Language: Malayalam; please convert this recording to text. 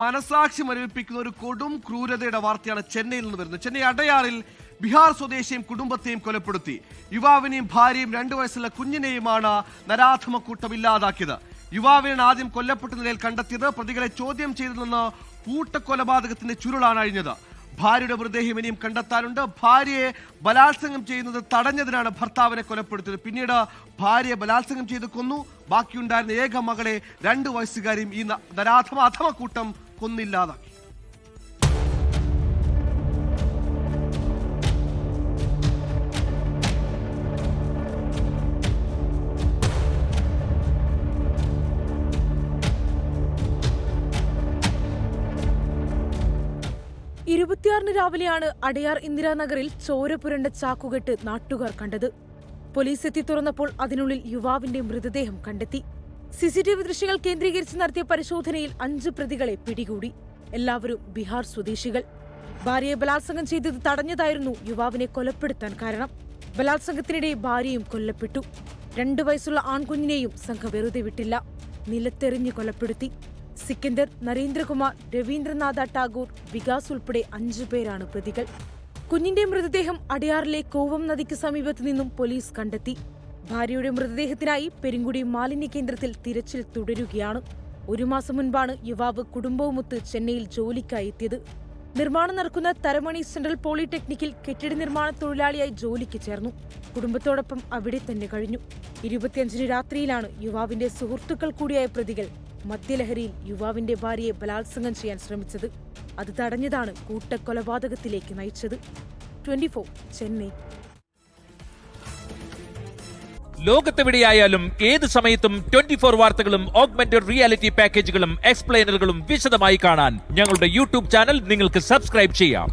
മനസാക്ഷി മരവിപ്പിക്കുന്ന ഒരു കൊടും ക്രൂരതയുടെ വാർത്തയാണ് ചെന്നൈയിൽ നിന്ന് വരുന്നത്. ചെന്നൈ അടയാറിൽ ബിഹാർ സ്വദേശിയും കുടുംബത്തെയും കൊലപ്പെടുത്തി. യുവാവിനെയും ഭാര്യയും 2 വയസ്സുള്ള കുഞ്ഞിനെയുമാണ് നരാധമക്കൂട്ടം ഇല്ലാതാക്കിയത്. യുവാവിനെ ആദ്യം കൊല്ലപ്പെട്ട നിലയിൽ കണ്ടെത്തിയത്. പ്രതികളെ ചോദ്യം ചെയ്തതെന്ന് കൂട്ടക്കൊലപാതകത്തിന്റെ ചുരുളാണ് അഴിഞ്ഞത്. ഭാര്യയുടെ മൃതദേഹം ഇനിയും കണ്ടെത്താനുണ്ട്. ഭാര്യയെ ബലാത്സംഗം ചെയ്യുന്നത് തടഞ്ഞതിനാണ് ഭർത്താവിനെ കൊലപ്പെടുത്തിയത്. പിന്നീട് ഭാര്യയെ ബലാത്സംഗം ചെയ്ത് കൊന്നു. ബാക്കിയുണ്ടായിരുന്ന ഏക മകളെ 2 വയസ്സുകാരെയും ഈ അധമക്കൂട്ടം കൊന്നില്ലാതാക്കി. രാവിലെയാണ് അടയാർ ഇന്ദിരാനഗറിൽ ചോര പുരണ്ട ചാക്കുകെട്ട് നാട്ടുകാർ കണ്ടത്. പോലീസ് എത്തി തുറന്നപ്പോൾ അതിനുള്ളിൽ യുവാവിന്റെ മൃതദേഹം കണ്ടെത്തി. സിസിടിവി ദൃശ്യങ്ങൾ കേന്ദ്രീകരിച്ച് നടത്തിയ പരിശോധനയിൽ 5 പ്രതികളെ പിടികൂടി. എല്ലാവരും ബീഹാർ സ്വദേശികൾ. ഭാര്യയെ ബലാത്സംഗം ചെയ്തത് തടഞ്ഞതായിരുന്നു യുവാവിനെ കൊലപ്പെടുത്താൻ കാരണം. ബലാത്സംഗത്തിനിടെ ഭാര്യയും കൊല്ലപ്പെട്ടു. 2 വയസ്സുള്ള ആൺകുഞ്ഞിനെയും സംഘം വെറുതെ വിട്ടില്ല, നിലത്തെറിഞ്ഞ് കൊലപ്പെടുത്തി. സിക്കന്ദർ, നരേന്ദ്രകുമാർ, രവീന്ദ്രനാഥ ടാഗോർ, വികാസ് ഉൾപ്പെടെ 5 പേരാണ് പ്രതികൾ. കുഞ്ഞിന്റെ മൃതദേഹം അടയാറിലെ കോവം നദിക്ക് സമീപത്തു നിന്നും പോലീസ് കണ്ടെത്തി. ഭാര്യയുടെ മൃതദേഹത്തിനായി പെരുങ്കുടി മാലിന്യ കേന്ദ്രത്തിൽ തിരച്ചിൽ തുടരുകയാണ്. 1 മാസം മുൻപാണ് യുവാവ് കുടുംബവുമൊത്ത് ചെന്നൈയിൽ ജോലിക്കായി എത്തിയത്. നിർമ്മാണം നടക്കുന്ന തരമണി സെൻട്രൽ പോളിടെക്നിക്കിൽ കെട്ടിട നിർമ്മാണ തൊഴിലാളിയായി ജോലിക്ക് ചേർന്നു. കുടുംബത്തോടൊപ്പം അവിടെ തന്നെ കഴിഞ്ഞു. 25-ന് രാത്രിയിലാണ് യുവാവിന്റെ സുഹൃത്തുക്കൾ കൂടിയായ പ്രതികൾ മദ്യലഹരിയിൽ യുവാവിന്റെ ഭാര്യയെ ബലാത്സംഗം ചെയ്യാൻ ശ്രമിച്ചത്. അത് തടഞ്ഞതാണ് കൂട്ടക്കൊലപാതകത്തിലേക്ക് നയിച്ചത്. 24 ചെന്നൈ. ലോകത്തെവിടെയായാലും ഏത് സമയത്തും 24 വാർത്തകളും ഓഗ്മെന്റഡ് റിയാലിറ്റി പാക്കേജുകളും എക്സ്പ്ലെയിനറുകളും വിശദമായി കാണാൻ ഞങ്ങളുടെ യൂട്യൂബ് ചാനൽ നിങ്ങൾക്ക് സബ്സ്ക്രൈബ് ചെയ്യാം.